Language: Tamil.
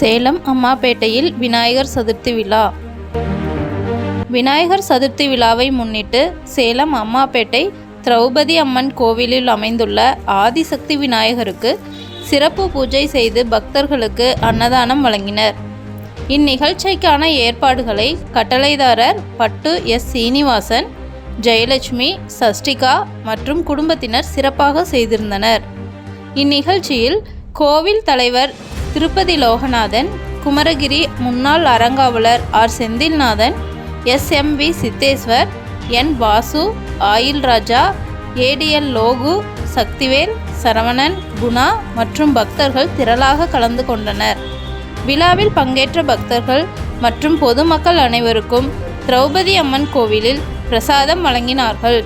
சேலம் அம்மாபேட்டையில் விநாயகர் சதுர்த்தி விழா. விநாயகர் சதுர்த்தி விழாவை முன்னிட்டு சேலம் அம்மாபேட்டை திரௌபதி அம்மன் கோவிலில் அமைந்துள்ள ஆதிசக்தி விநாயகருக்கு சிறப்பு பூஜை செய்து பக்தர்களுக்கு அன்னதானம் வழங்கினர். இந்நிகழ்ச்சிக்கான ஏற்பாடுகளை கட்டளைதாரர் பட்டு எஸ். சீனிவாசன், ஜெயலட்சுமி, சஷ்டிகா மற்றும் குடும்பத்தினர் சிறப்பாக செய்திருந்தனர். இந்நிகழ்ச்சியில் கோவில் தலைவர் திருப்பதி லோகநாதன், குமரகிரி முன்னாள் அறங்காவலர் ஆர். செந்தில்நாதன், எஸ்.எம்.வி. சித்தேஸ்வர், என். வாசு, ஆயில் ராஜா, ஏ.டி.எல். லோகு, சக்திவேல், சரவணன், குணா மற்றும் பக்தர்கள் திரளாக கலந்து கொண்டனர். விழாவில் பங்கேற்ற பக்தர்கள் மற்றும் பொதுமக்கள் அனைவருக்கும் திரௌபதி அம்மன் கோவிலில் பிரசாதம் வழங்கினார்கள்.